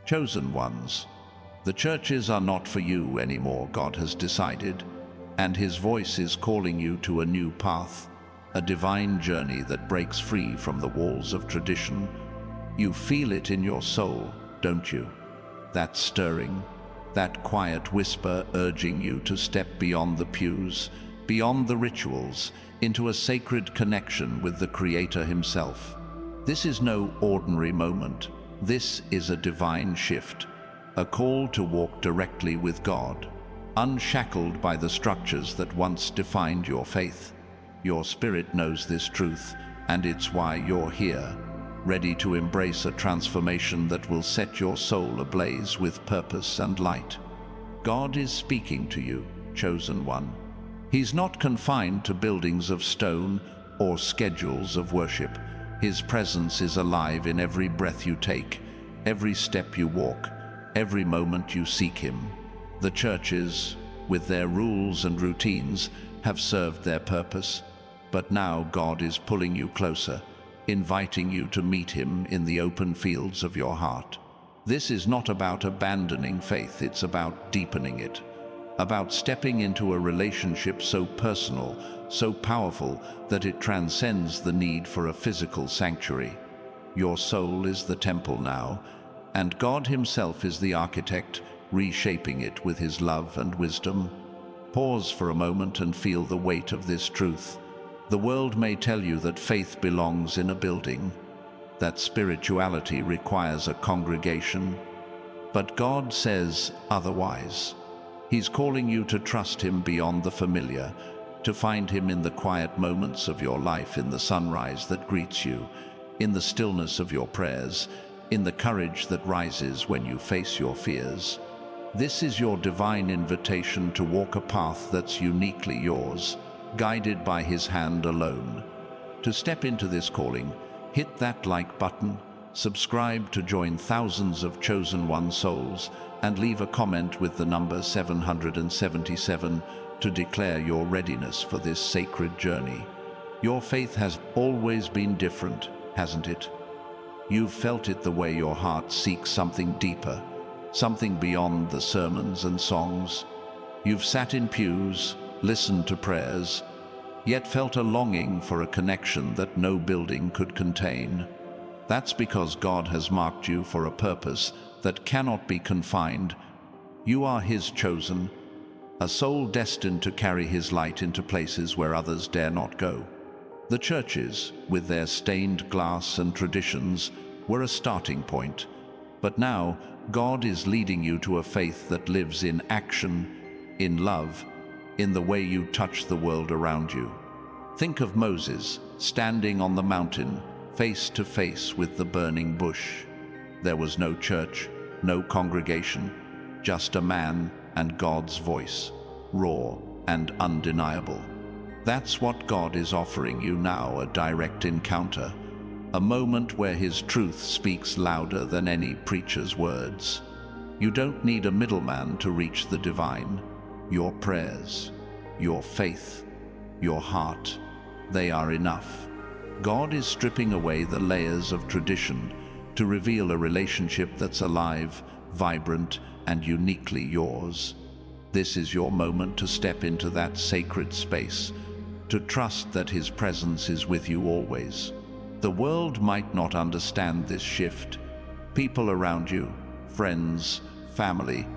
Chosen ones. The churches are not for you anymore, God has decided, and His voice is calling you to a new path, a divine journey that breaks free from the walls of tradition. You feel it in your soul, don't you? That stirring, that quiet whisper urging you to step beyond the pews, beyond the rituals, into a sacred connection with the Creator Himself. This is no ordinary moment. This is a divine shift, a call to walk directly with God, unshackled by the structures that once defined your faith. Your spirit knows this truth, and it's why you're here, ready to embrace a transformation that will set your soul ablaze with purpose and light. God is speaking to you, chosen one. He's not confined to buildings of stone or schedules of worship. His presence is alive in every breath you take, every step you walk, every moment you seek Him. The churches, with their rules and routines, have served their purpose, but now God is pulling you closer, inviting you to meet Him in the open fields of your heart. This is not about abandoning faith, it's about deepening it, about stepping into a relationship so personal, so powerful, that it transcends the need for a physical sanctuary. Your soul is the temple now, and God Himself is the architect, reshaping it with His love and wisdom. Pause for a moment and feel the weight of this truth. The world may tell you that faith belongs in a building, that spirituality requires a congregation, but God says otherwise. He's calling you to trust Him beyond the familiar, to find Him in the quiet moments of your life, in the sunrise that greets you, in the stillness of your prayers, in the courage that rises when you face your fears. This is your divine invitation to walk a path that's uniquely yours, guided by His hand alone. To step into this calling, hit that like button, subscribe to join thousands of chosen one souls, and leave a comment with the number 777 to declare your readiness for this sacred journey. Your faith has always been different, hasn't it? You've felt it the way your heart seeks something deeper, something beyond the sermons and songs. You've sat in pews, listened to prayers, yet felt a longing for a connection that no building could contain. That's because God has marked you for a purpose that cannot be confined. You are His chosen, a soul destined to carry His light into places where others dare not go. The churches, with their stained glass and traditions, were a starting point, but now God is leading you to a faith that lives in action, in love, in the way you touch the world around you. Think of Moses, standing on the mountain, face to face with the burning bush. There was no church, no congregation, just a man and God's voice, raw and undeniable. That's what God is offering you now, a direct encounter, a moment where His truth speaks louder than any preacher's words. You don't need a middleman to reach the divine. Your prayers, your faith, your heart, they are enough. God is stripping away the layers of tradition to reveal a relationship that's alive, vibrant, and uniquely yours. This is your moment to step into that sacred space, to trust that His presence is with you always. The world might not understand this shift. People around you, friends, family,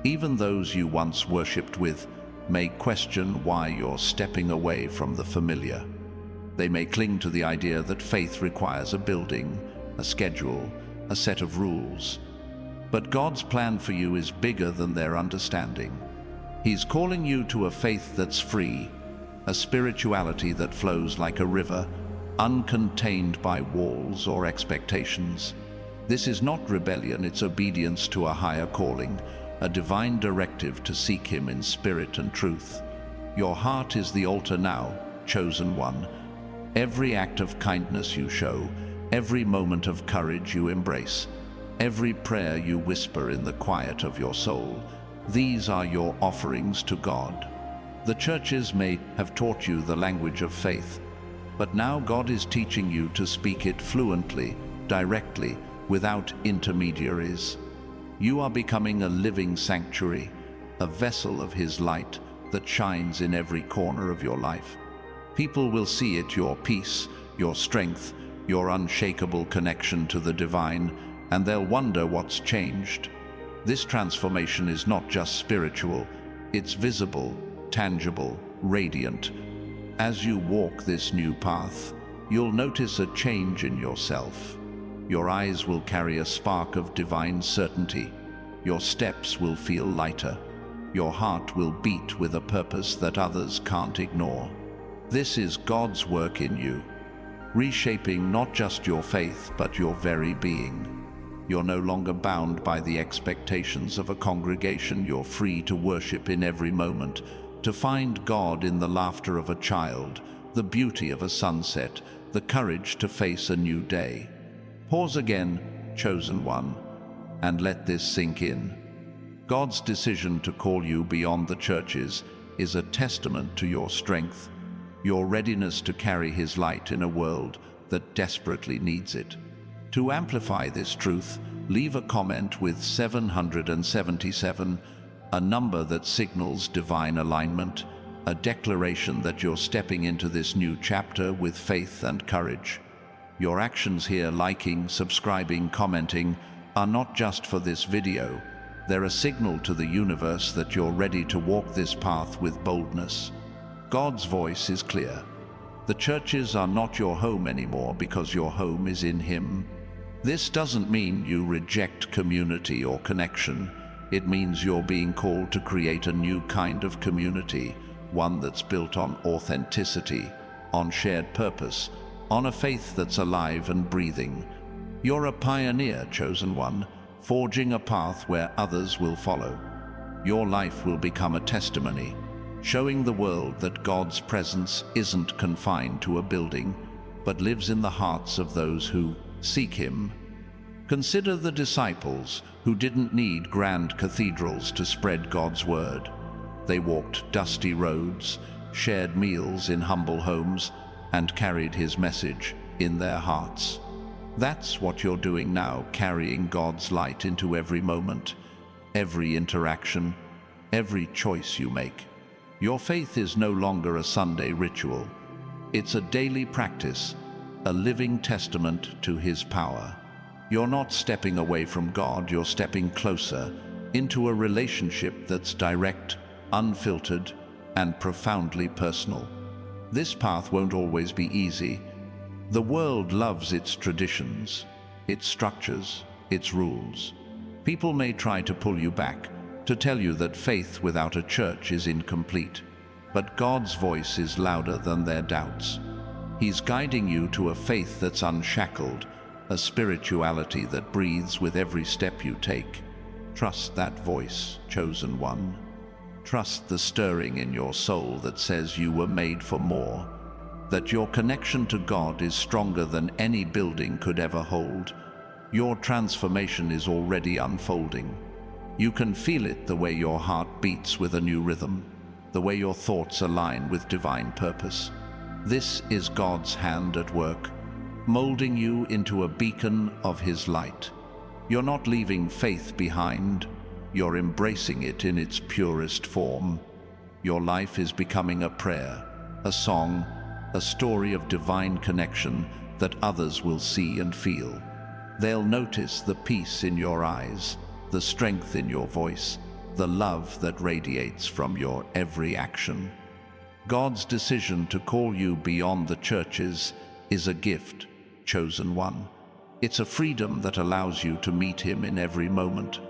even those you once worshipped with, may question why you're stepping away from the familiar. They may cling to the idea that faith requires a building, a schedule, a set of rules. But God's plan for you is bigger than their understanding. He's calling you to a faith that's free, a spirituality that flows like a river, uncontained by walls or expectations. This is not rebellion, it's obedience to a higher calling, a divine directive to seek Him in spirit and truth. Your heart is the altar now, chosen one. Every act of kindness you show, every moment of courage you embrace, every prayer you whisper in the quiet of your soul, these are your offerings to God. The churches may have taught you the language of faith, but now God is teaching you to speak it fluently, directly, without intermediaries. You are becoming a living sanctuary, a vessel of His light that shines in every corner of your life. People will see it, your peace, your strength, your unshakable connection to the divine, and they'll wonder what's changed. This transformation is not just spiritual, it's visible, tangible, radiant. As you walk this new path, you'll notice a change in yourself. Your eyes will carry a spark of divine certainty. Your steps will feel lighter. Your heart will beat with a purpose that others can't ignore. This is God's work in you, reshaping not just your faith, but your very being. You're no longer bound by the expectations of a congregation. You're free to worship in every moment, to find God in the laughter of a child, the beauty of a sunset, the courage to face a new day. Pause again, chosen one, and let this sink in. God's decision to call you beyond the churches is a testament to your strength, your readiness to carry His light in a world that desperately needs it. To amplify this truth, leave a comment with 777, a number that signals divine alignment, a declaration that you're stepping into this new chapter with faith and courage. Your actions here, liking, subscribing, commenting, are not just for this video. They're a signal to the universe that you're ready to walk this path with boldness. God's voice is clear. The churches are not your home anymore because your home is in Him. This doesn't mean you reject community or connection. It means you're being called to create a new kind of community, one that's built on authenticity, on shared purpose, on a faith that's alive and breathing. You're a pioneer, chosen one, forging a path where others will follow. Your life will become a testimony, showing the world that God's presence isn't confined to a building, but lives in the hearts of those who seek Him. Consider the disciples who didn't need grand cathedrals to spread God's word. They walked dusty roads, shared meals in humble homes, and carried His message in their hearts. That's what you're doing now, carrying God's light into every moment, every interaction, every choice you make. Your faith is no longer a Sunday ritual. It's a daily practice, a living testament to His power. You're not stepping away from God, you're stepping closer into a relationship that's direct, unfiltered, and profoundly personal. This path won't always be easy. The world loves its traditions, its structures, its rules. People may try to pull you back, to tell you that faith without a church is incomplete. But God's voice is louder than their doubts. He's guiding you to a faith that's unshackled, a spirituality that breathes with every step you take. Trust that voice, chosen one. Trust the stirring in your soul that says you were made for more, that your connection to God is stronger than any building could ever hold. Your transformation is already unfolding. You can feel it the way your heart beats with a new rhythm, the way your thoughts align with divine purpose. This is God's hand at work, molding you into a beacon of His light. You're not leaving faith behind, you're embracing it in its purest form. Your life is becoming a prayer, a song, a story of divine connection that others will see and feel. They'll notice the peace in your eyes, the strength in your voice, the love that radiates from your every action. God's decision to call you beyond the churches is a gift, chosen one. It's a freedom that allows you to meet Him in every moment,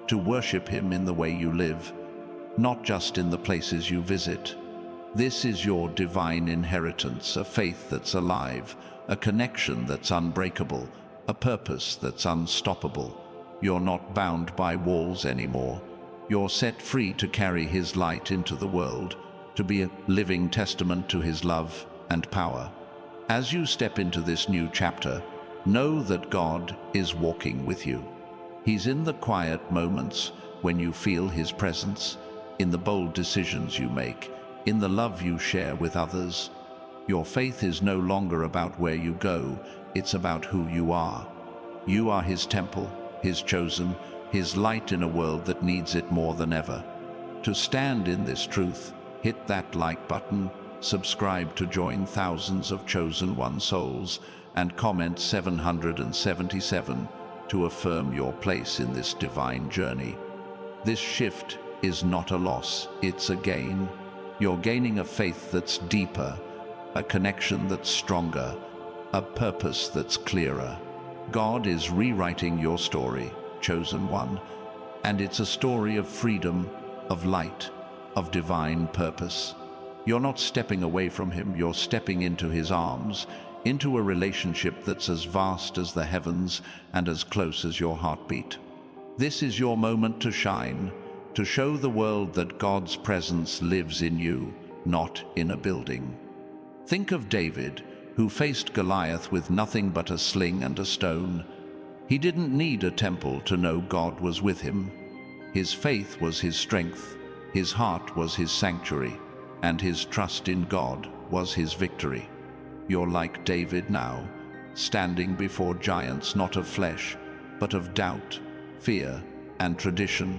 to worship Him in the way you live, not just in the places you visit. This is your divine inheritance, a faith that's alive, a connection that's unbreakable, a purpose that's unstoppable. You're not bound by walls anymore. You're set free to carry His light into the world, to be a living testament to His love and power. As you step into this new chapter, know that God is walking with you. He's in the quiet moments when you feel His presence, in the bold decisions you make, in the love you share with others. Your faith is no longer about where you go, it's about who you are. You are His temple, His chosen, His light in a world that needs it more than ever. To stand in this truth, hit that like button, subscribe to join thousands of chosen one souls, and comment 777 to affirm your place in this divine journey. This shift is not a loss, it's a gain. You're gaining a faith that's deeper, a connection that's stronger, a purpose that's clearer. God is rewriting your story, chosen one, and it's a story of freedom, of light, of divine purpose. You're not stepping away from Him, you're stepping into His arms, into a relationship that's as vast as the heavens and as close as your heartbeat. This is your moment to shine, to show the world that God's presence lives in you, not in a building. Think of David, who faced Goliath with nothing but a sling and a stone. He didn't need a temple to know God was with him. His faith was his strength, his heart was his sanctuary, and his trust in God was his victory. You're like David now, standing before giants not of flesh, but of doubt, fear, and tradition.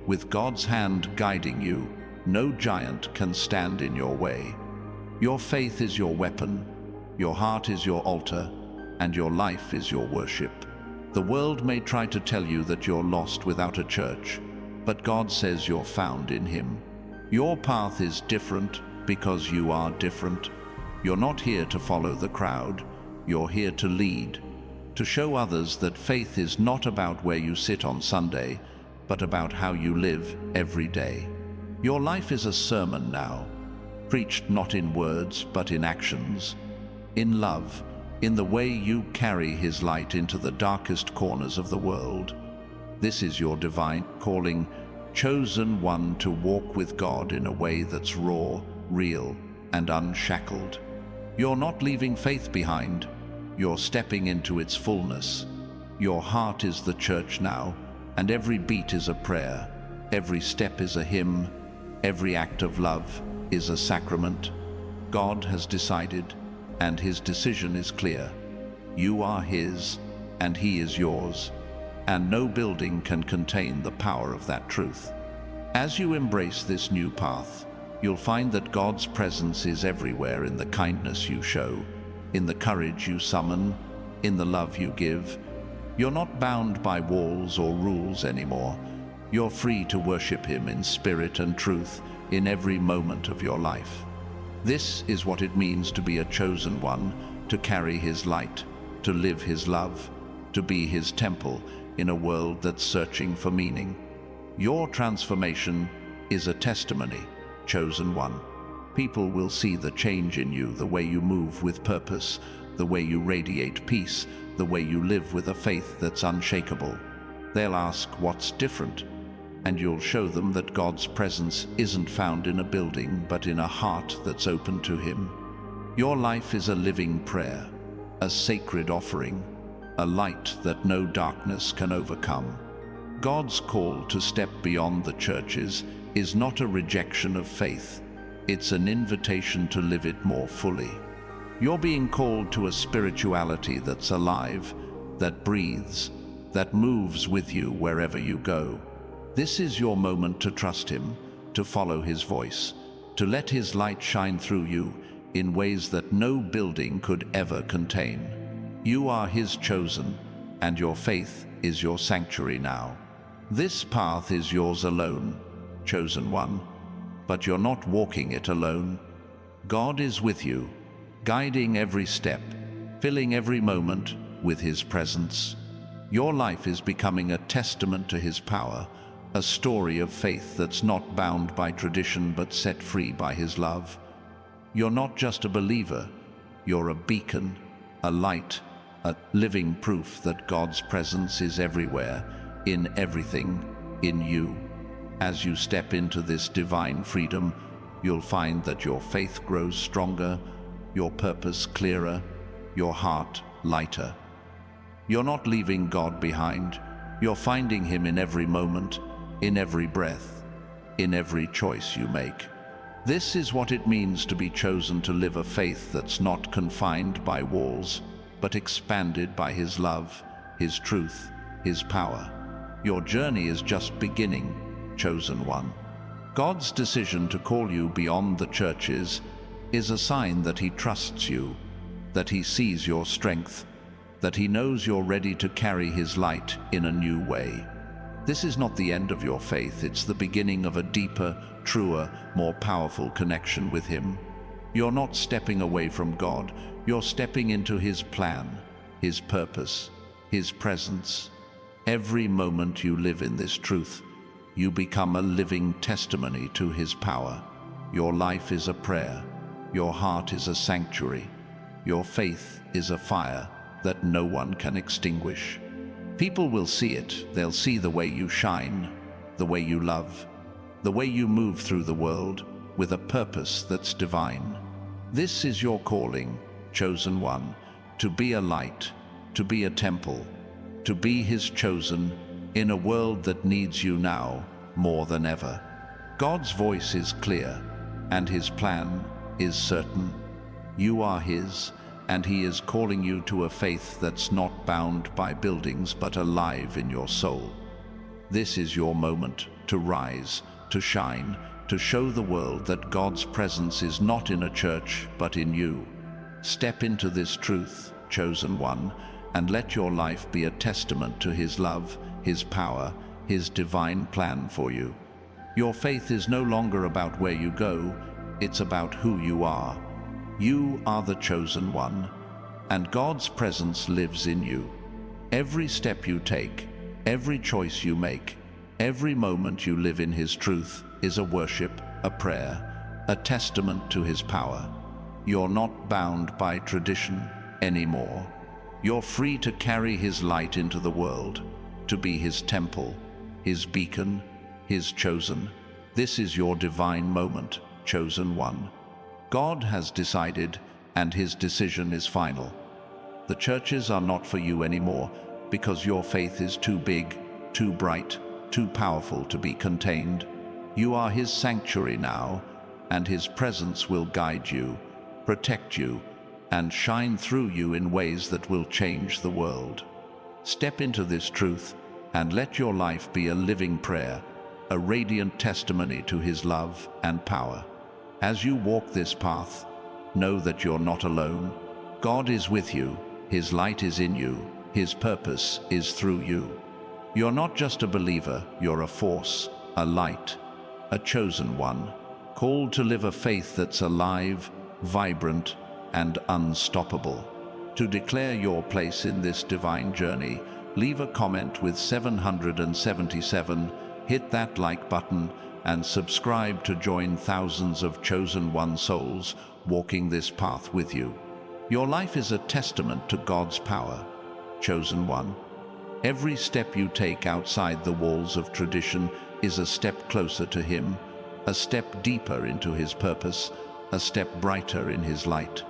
With God's hand guiding you, no giant can stand in your way. Your faith is your weapon, your heart is your altar, and your life is your worship. The world may try to tell you that you're lost without a church, but God says you're found in Him. Your path is different because you are different. You're not here to follow the crowd, you're here to lead, to show others that faith is not about where you sit on Sunday, but about how you live every day. Your life is a sermon now, preached not in words but in actions, in love, in the way you carry His light into the darkest corners of the world. This is your divine calling, chosen one to walk with God in a way that's raw, real, and unshackled. You're not leaving faith behind, you're stepping into its fullness. Your heart is the church now, and every beat is a prayer, every step is a hymn, every act of love is a sacrament. God has decided, and His decision is clear. You are His, and He is yours, and no building can contain the power of that truth. As you embrace this new path, you'll find that God's presence is everywhere in the kindness you show, in the courage you summon, in the love you give. You're not bound by walls or rules anymore. You're free to worship Him in spirit and truth in every moment of your life. This is what it means to be a chosen one, to carry His light, to live His love, to be His temple in a world that's searching for meaning. Your transformation is a testimony, chosen one. People will see the change in you, the way you move with purpose, the way you radiate peace, the way you live with a faith that's unshakable. They'll ask, what's different? And you'll show them that God's presence isn't found in a building, but in a heart that's open to Him. Your life is a living prayer, a sacred offering, a light that no darkness can overcome. God's call to step beyond the churches is not a rejection of faith. It's an invitation to live it more fully. You're being called to a spirituality that's alive, that breathes, that moves with you wherever you go. This is your moment to trust Him, to follow His voice, to let His light shine through you in ways that no building could ever contain. You are His chosen, and your faith is your sanctuary now. This path is yours alone, chosen one, but you're not walking it alone. God is with you, guiding every step, filling every moment with His presence. Your life is becoming a testament to His power, a story of faith that's not bound by tradition but set free by His love. You're not just a believer, you're a beacon, a light, a living proof that God's presence is everywhere, in everything, in you. As you step into this divine freedom, you'll find that your faith grows stronger, your purpose clearer, your heart lighter. You're not leaving God behind, you're finding Him in every moment, in every breath, in every choice you make. This is what it means to be chosen to live a faith that's not confined by walls, but expanded by His love, His truth, His power. Your journey is just beginning, chosen one. God's decision to call you beyond the churches is a sign that He trusts you, that He sees your strength, that He knows you're ready to carry His light in a new way. This is not the end of your faith, it's the beginning of a deeper, truer, more powerful connection with Him. You're not stepping away from God, you're stepping into His plan, His purpose, His presence. Every moment you live in this truth, you become a living testimony to His power. Your life is a prayer, your heart is a sanctuary, your faith is a fire that no one can extinguish. People will see it, they'll see the way you shine, the way you love, the way you move through the world with a purpose that's divine. This is your calling, chosen one, to be a light, to be a temple, to be His chosen in a world that needs you now more than ever. God's voice is clear, and His plan is certain. You are His, and He is calling you to a faith that's not bound by buildings but alive in your soul. This is your moment to rise, to shine, to show the world that God's presence is not in a church but in you. Step into this truth, chosen one, and let your life be a testament to His love, His power, His divine plan for you. Your faith is no longer about where you go, it's about who you are. You are the chosen one, and God's presence lives in you. Every step you take, every choice you make, every moment you live in His truth is a worship, a prayer, a testament to His power. You're not bound by tradition anymore. You're free to carry His light into the world, to be His temple, His beacon, His chosen. This is your divine moment, chosen one. God has decided, and His decision is final. The churches are not for you anymore because your faith is too big, too bright, too powerful to be contained. You are His sanctuary now, and His presence will guide you, protect you, and shine through you in ways that will change the world. Step into this truth and let your life be a living prayer, a radiant testimony to His love and power. As you walk this path, know that you're not alone. God is with you, His light is in you, His purpose is through you. You're not just a believer, you're a force, a light, a chosen one, called to live a faith that's alive, vibrant, and unstoppable. To declare your place in this divine journey, leave a comment with 777, hit that like button, and subscribe to join thousands of chosen one souls walking this path with you. Your life is a testament to God's power, chosen one. Every step you take outside the walls of tradition is a step closer to Him, a step deeper into His purpose, a step brighter in His light.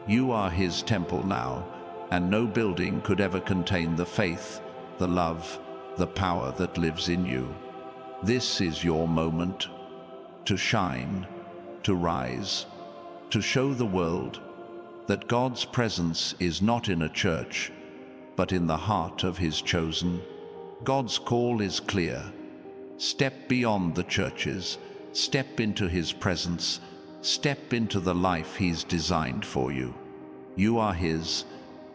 You are His temple now, and no building could ever contain the faith, the love, the power that lives in you. This is your moment to shine, to rise, to show the world that God's presence is not in a church, but in the heart of His chosen. God's call is clear. Step beyond the churches, step into His presence, step into the life He's designed for you. You are His,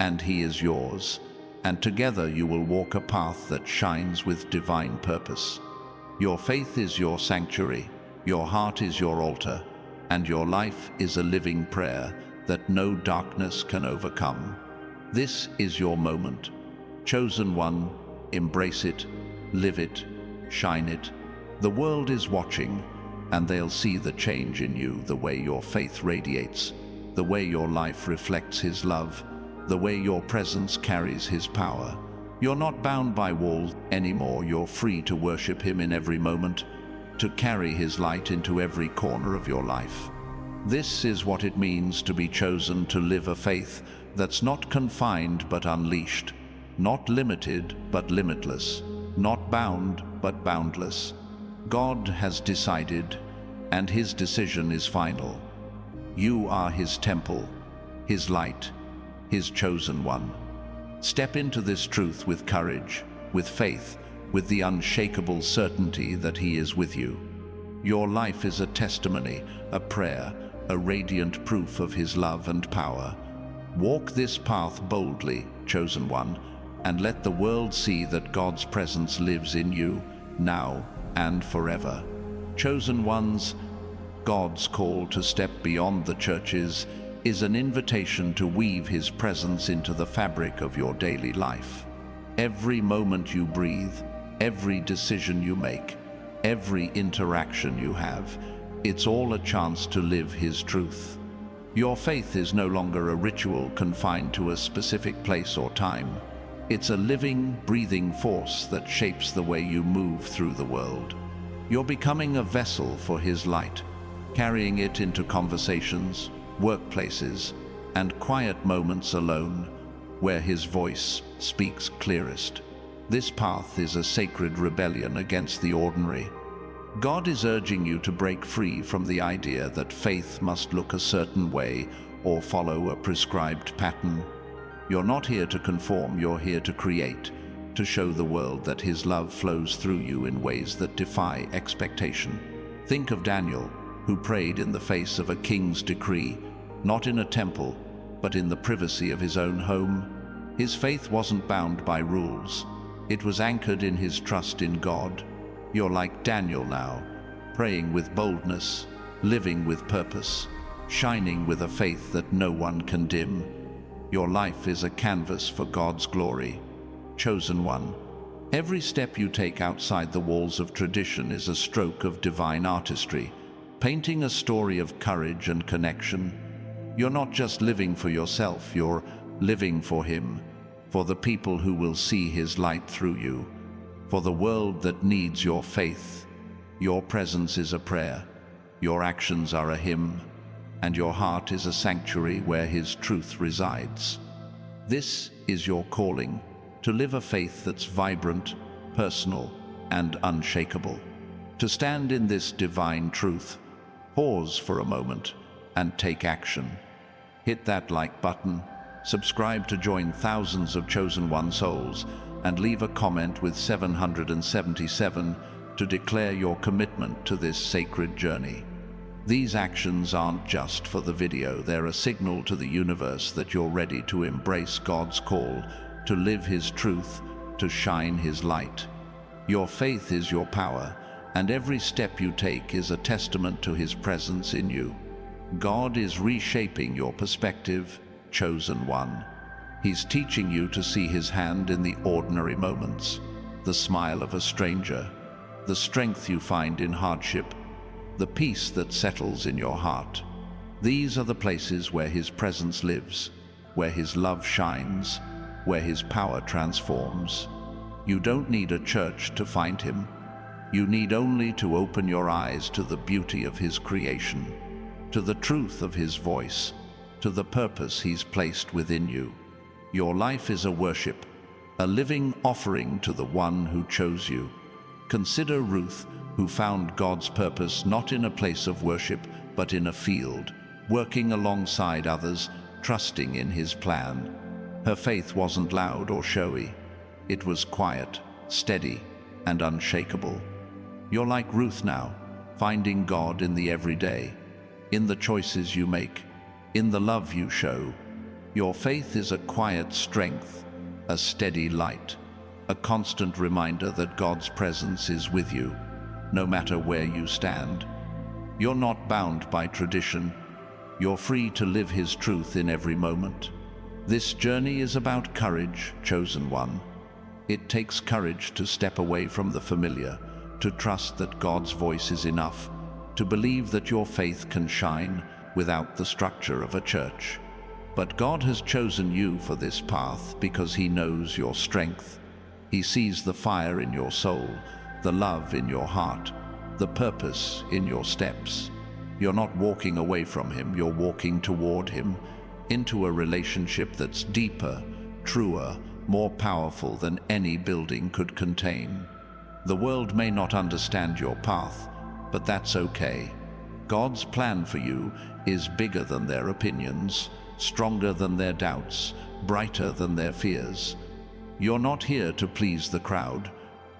and He is yours, and together you will walk a path that shines with divine purpose. Your faith is your sanctuary, your heart is your altar, and your life is a living prayer that no darkness can overcome. This is your moment. Chosen one, embrace it, live it, shine it. The world is watching, and they'll see the change in you, the way your faith radiates, the way your life reflects His love, the way your presence carries His power. You're not bound by walls anymore. You're free to worship Him in every moment, to carry His light into every corner of your life. This is what it means to be chosen, to live a faith that's not confined but unleashed, not limited but limitless, not bound but boundless. God has decided, and His decision is final. You are His temple, His light, His chosen one. Step into this truth with courage, with faith, with the unshakable certainty that He is with you. Your life is a testimony, a prayer, a radiant proof of His love and power. Walk this path boldly, chosen one, and let the world see that God's presence lives in you, now and forever. Chosen ones, God's call to step beyond the churches is an invitation to weave His presence into the fabric of your daily life. Every moment you breathe, every decision you make, every interaction you have, it's all a chance to live His truth. Your faith is no longer a ritual confined to a specific place or time. It's a living, breathing force that shapes the way you move through the world. You're becoming a vessel for His light, carrying it into conversations, workplaces, and quiet moments alone, where His voice speaks clearest. This path is a sacred rebellion against the ordinary. God is urging you to break free from the idea that faith must look a certain way or follow a prescribed pattern. You're not here to conform, you're here to create, to show the world that His love flows through you in ways that defy expectation. Think of Daniel, who prayed in the face of a king's decree, not in a temple, but in the privacy of his own home. His faith wasn't bound by rules. It was anchored in his trust in God. You're like Daniel now, praying with boldness, living with purpose, shining with a faith that no one can dim. Your life is a canvas for God's glory. Chosen one, every step you take outside the walls of tradition is a stroke of divine artistry, painting a story of courage and connection. You're not just living for yourself, you're living for Him, for the people who will see His light through you, for the world that needs your faith. Your presence is a prayer, your actions are a hymn, and your heart is a sanctuary where His truth resides. This is your calling, to live a faith that's vibrant, personal, and unshakable. To stand in this divine truth, pause for a moment and take action. Hit that like button, subscribe to join thousands of chosen one souls, and leave a comment with 777 to declare your commitment to this sacred journey. These actions aren't just for the video, they're a signal to the universe that you're ready to embrace God's call, to live His truth, to shine His light. Your faith is your power, and every step you take is a testament to His presence in you. God is reshaping your perspective, chosen one. He's teaching you to see His hand in the ordinary moments, the smile of a stranger, the strength you find in hardship, the peace that settles in your heart. These are the places where His presence lives, where His love shines, where His power transforms. You don't need a church to find Him. You need only to open your eyes to the beauty of His creation, to the truth of His voice, to the purpose He's placed within you. Your life is a worship, a living offering to the One who chose you. Consider Ruth, who found God's purpose not in a place of worship, but in a field, working alongside others, trusting in His plan. Her faith wasn't loud or showy. It was quiet, steady, and unshakable. You're like Ruth now, finding God in the everyday, in the choices you make, in the love you show. Your faith is a quiet strength, a steady light, a constant reminder that God's presence is with you, no matter where you stand. You're not bound by tradition. You're free to live His truth in every moment. This journey is about courage, chosen one. It takes courage to step away from the familiar, to trust that God's voice is enough, to believe that your faith can shine without the structure of a church. But God has chosen you for this path because He knows your strength. He sees the fire in your soul, the love in your heart, the purpose in your steps. You're not walking away from Him, you're walking toward Him, into a relationship that's deeper, truer, more powerful than any building could contain. The world may not understand your path, but that's okay. God's plan for you is bigger than their opinions, stronger than their doubts, brighter than their fears. You're not here to please the crowd.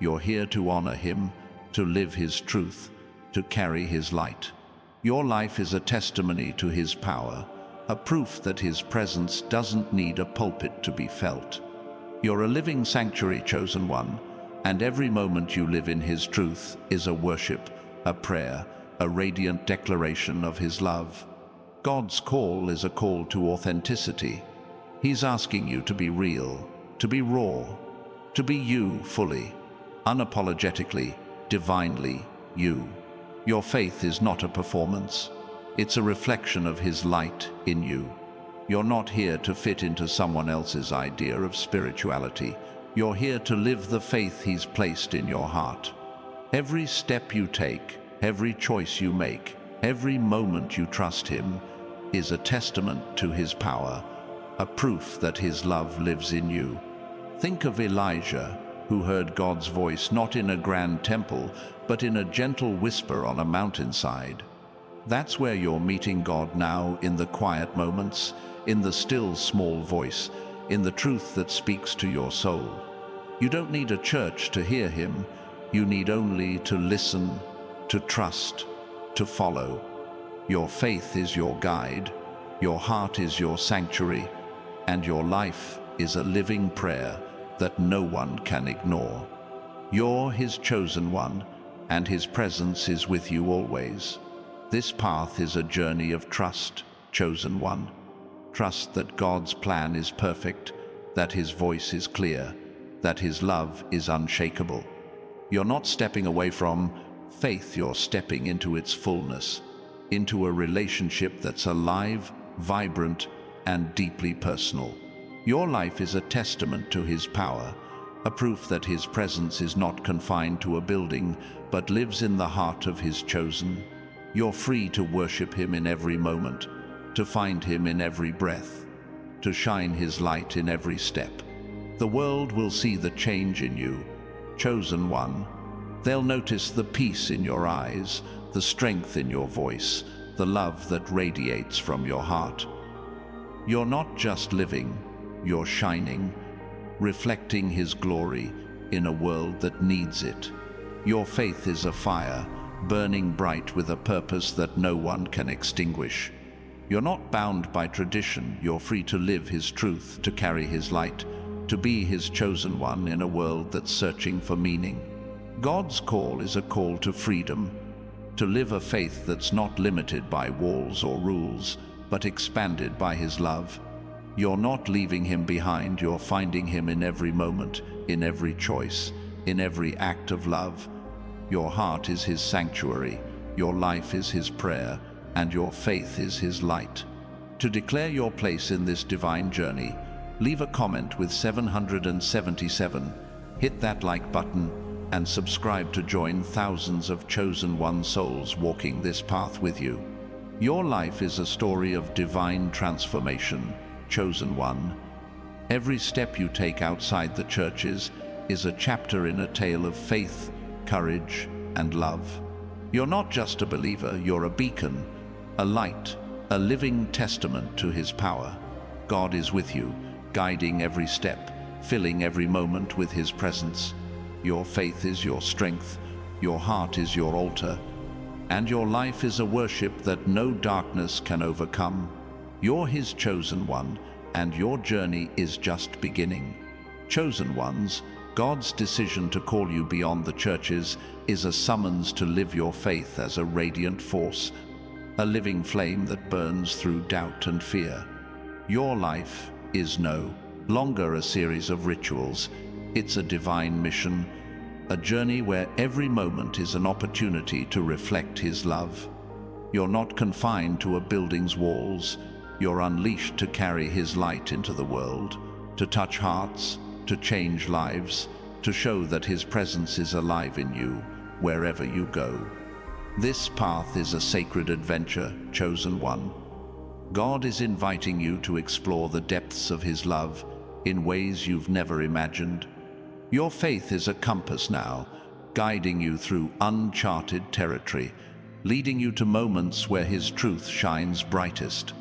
You're here to honor him, to live his truth, to carry his light. Your life is a testimony to his power, a proof that his presence doesn't need a pulpit to be felt. You're a living sanctuary, chosen one, and every moment you live in his truth is a worship, a prayer, a radiant declaration of his love. God's call is a call to authenticity. He's asking you to be real, to be raw, to be you fully, unapologetically, divinely you. Your faith is not a performance. It's a reflection of his light in you. You're not here to fit into someone else's idea of spirituality. You're here to live the faith he's placed in your heart. Every step you take, every choice you make, every moment you trust him is a testament to his power, a proof that his love lives in you. Think of Elijah, who heard God's voice not in a grand temple, but in a gentle whisper on a mountainside. That's where you're meeting God now, in the quiet moments, in the still small voice, in the truth that speaks to your soul. You don't need a church to hear him. You need only to listen, to trust, to follow. Your faith is your guide, your heart is your sanctuary, and your life is a living prayer that no one can ignore. You're his chosen one, and his presence is with you always. This path is a journey of trust, chosen one. Trust that God's plan is perfect, that his voice is clear, that his love is unshakable. You're not stepping away from faith, you're stepping into its fullness, into a relationship that's alive, vibrant, and deeply personal. Your life is a testament to his power, a proof that his presence is not confined to a building, but lives in the heart of his chosen. You're free to worship him in every moment, to find him in every breath, to shine his light in every step. The world will see the change in you, chosen one. They'll notice the peace in your eyes, the strength in your voice, the love that radiates from your heart. You're not just living, you're shining, reflecting his glory in a world that needs it. Your faith is a fire, burning bright with a purpose that no one can extinguish. You're not bound by tradition, you're free to live his truth, to carry his light, to be his chosen one in a world that's searching for meaning. God's call is a call to freedom, to live a faith that's not limited by walls or rules, but expanded by his love. You're not leaving him behind, you're finding him in every moment, in every choice, in every act of love. Your heart is his sanctuary, your life is his prayer, and your faith is his light. To declare your place in this divine journey, leave a comment with 777, hit that like button, and subscribe to join thousands of chosen one souls walking this path with you. Your life is a story of divine transformation, chosen one. Every step you take outside the churches is a chapter in a tale of faith, courage, and love. You're not just a believer, you're a beacon, a light, a living testament to his power. God is with you, guiding every step, filling every moment with his presence. Your faith is your strength, your heart is your altar, and your life is a worship that no darkness can overcome. You're his chosen one, and your journey is just beginning. Chosen ones, God's decision to call you beyond the churches is a summons to live your faith as a radiant force, a living flame that burns through doubt and fear. Your life is no longer a series of rituals. It's a divine mission, a journey where every moment is an opportunity to reflect his love. You're not confined to a building's walls. You're unleashed to carry his light into the world, to touch hearts, to change lives, to show that his presence is alive in you wherever you go. This path is a sacred adventure, chosen one. God is inviting you to explore the depths of his love in ways you've never imagined. Your faith is a compass now, guiding you through uncharted territory, leading you to moments where his truth shines brightest.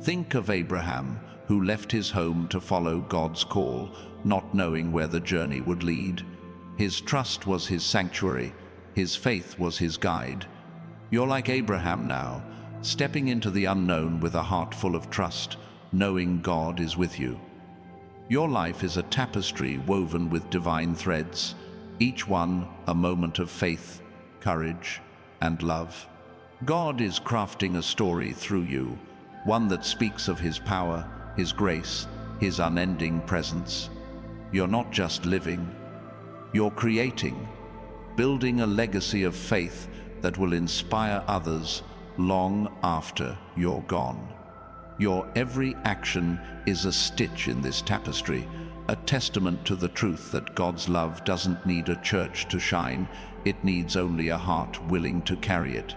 Think of Abraham, who left his home to follow God's call, not knowing where the journey would lead. His trust was his sanctuary, his faith was his guide. You're like Abraham now, stepping into the unknown with a heart full of trust, knowing God is with you. Your life is a tapestry woven with divine threads, each one a moment of faith, courage, and love. God is crafting a story through you, one that speaks of His power, His grace, His unending presence. You're not just living, you're creating, building a legacy of faith that will inspire others long after you're gone. Your every action is a stitch in this tapestry, a testament to the truth that God's love doesn't need a church to shine, it needs only a heart willing to carry it.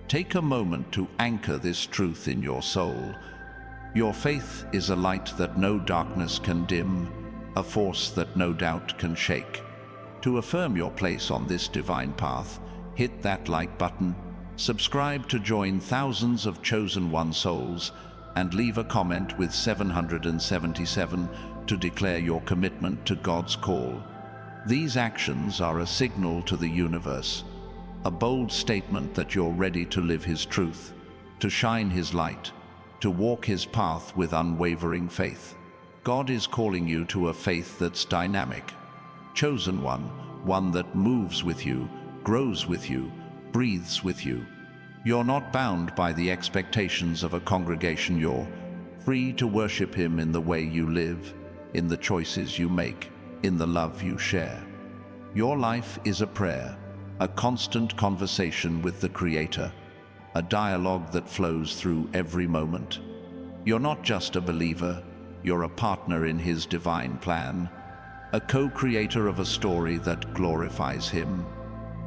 Take a moment to anchor this truth in your soul. Your faith is a light that no darkness can dim, a force that no doubt can shake. To affirm your place on this divine path, hit that like button, subscribe to join thousands of chosen one souls, and leave a comment with 777 to declare your commitment to God's call. These actions are a signal to the universe, a bold statement that you're ready to live His truth, to shine His light, to walk His path with unwavering faith. God is calling you to a faith that's dynamic, chosen one that moves with you, grows with you, breathes with you. You're not bound by the expectations of a congregation. You're free to worship Him in the way you live, in the choices you make, in the love you share. Your life is a prayer, a constant conversation with the Creator, a dialogue that flows through every moment. You're not just a believer, you're a partner in His divine plan, a co-creator of a story that glorifies Him.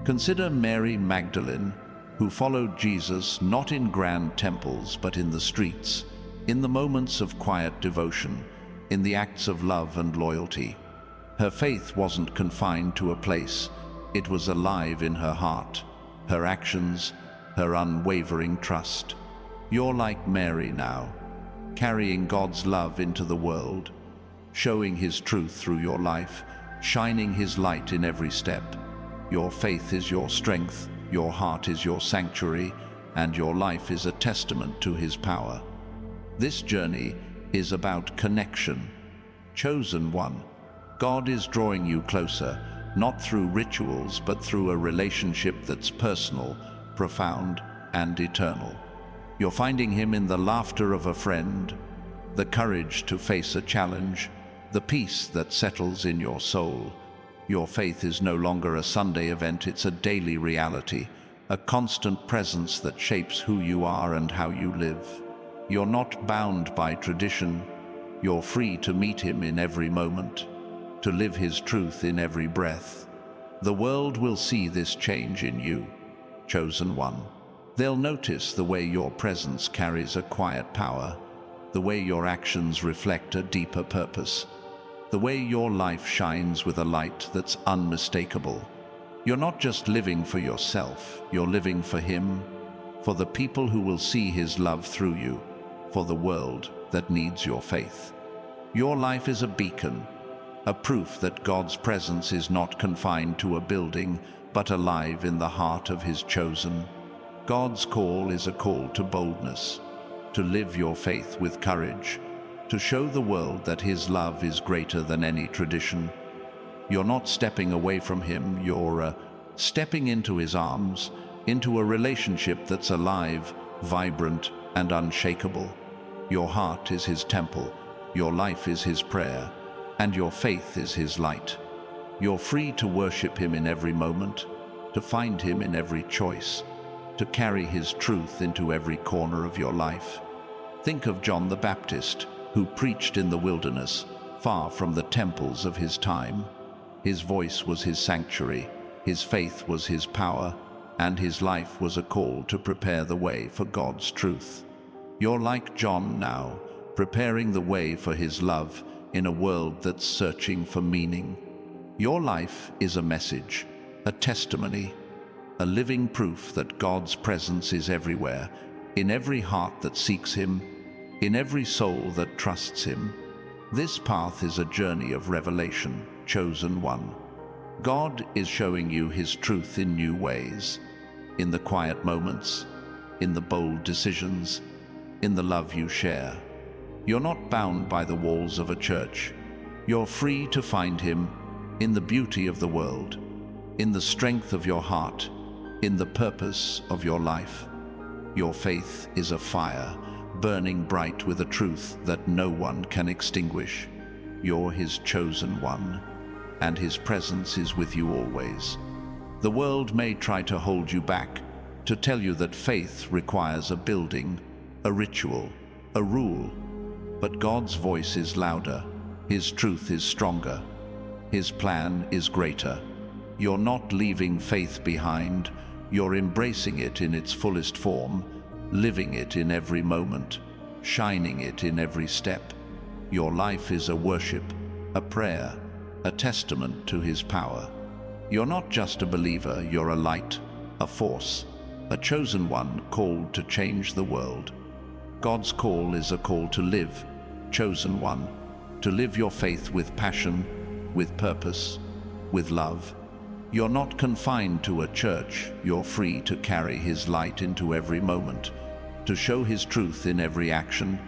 Consider Mary Magdalene, who followed Jesus not in grand temples but in the streets, in the moments of quiet devotion, in the acts of love and loyalty. Her faith wasn't confined to a place, it was alive in her heart, her actions, her unwavering trust. You're like Mary now, carrying God's love into the world, showing His truth through your life, shining His light in every step. Your faith is your strength, your heart is your sanctuary, and your life is a testament to His power. This journey is about connection. Chosen one, God is drawing you closer, not through rituals, but through a relationship that's personal, profound, and eternal. You're finding Him in the laughter of a friend, the courage to face a challenge, the peace that settles in your soul. Your faith is no longer a Sunday event, it's a daily reality, a constant presence that shapes who you are and how you live. You're not bound by tradition, you're free to meet Him in every moment, to live His truth in every breath. The world will see this change in you, chosen one. They'll notice the way your presence carries a quiet power, the way your actions reflect a deeper purpose, the way your life shines with a light that's unmistakable. You're not just living for yourself, you're living for Him, for the people who will see His love through you, for the world that needs your faith. Your life is a beacon, a proof that God's presence is not confined to a building, but alive in the heart of His chosen. God's call is a call to boldness, to live your faith with courage, to show the world that His love is greater than any tradition. You're not stepping away from Him, you're stepping into His arms, into a relationship that's alive, vibrant, and unshakable. Your heart is His temple, your life is His prayer, and your faith is His light. You're free to worship Him in every moment, to find Him in every choice, to carry His truth into every corner of your life. Think of John the Baptist, who preached in the wilderness, far from the temples of his time. His voice was his sanctuary, his faith was his power, and his life was a call to prepare the way for God's truth. You're like John now, preparing the way for His love in a world that's searching for meaning. Your life is a message, a testimony, a living proof that God's presence is everywhere, in every heart that seeks Him, in every soul that trusts Him. This path is a journey of revelation, chosen one. God is showing you His truth in new ways, in the quiet moments, in the bold decisions, in the love you share. You're not bound by the walls of a church. You're free to find Him in the beauty of the world, in the strength of your heart, in the purpose of your life. Your faith is a fire, burning bright with a truth that no one can extinguish. You're His chosen one, and His presence is with you always. The world may try to hold you back, to tell you that faith requires a building, a ritual, a rule. But God's voice is louder, His truth is stronger, His plan is greater. You're not leaving faith behind, you're embracing it in its fullest form, living it in every moment, shining it in every step. Your life is a worship, a prayer, a testament to His power. You're not just a believer, you're a light, a force, a chosen one called to change the world. God's call is a call to live, chosen one, to live your faith with passion, with purpose, with love. You're not confined to a church, you're free to carry His light into every moment, to show His truth in every action,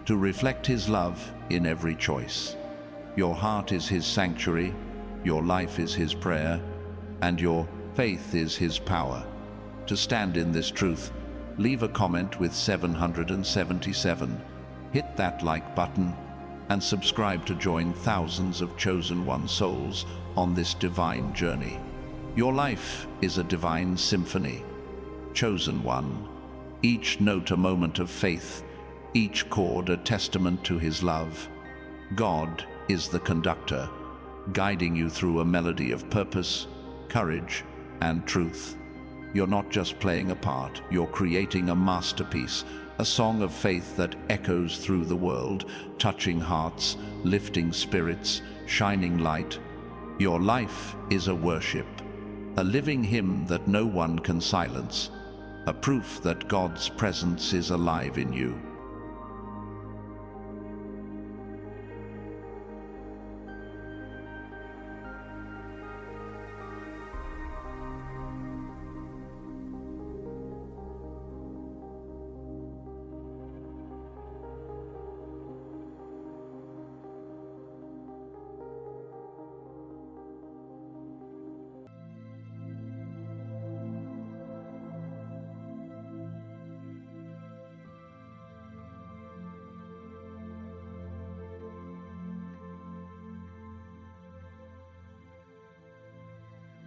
to reflect His love in every choice. Your heart is His sanctuary, your life is His prayer, and your faith is His power. To stand in this truth, leave a comment with 777, hit that like button, and subscribe to join thousands of chosen one souls on this divine journey. Your life is a divine symphony. Chosen one, each note a moment of faith, each chord a testament to His love. God is the conductor, guiding you through a melody of purpose, courage, and truth. You're not just playing a part, you're creating a masterpiece, a song of faith that echoes through the world, touching hearts, lifting spirits, shining light. Your life is a worship, a living hymn that no one can silence, a proof that God's presence is alive in you.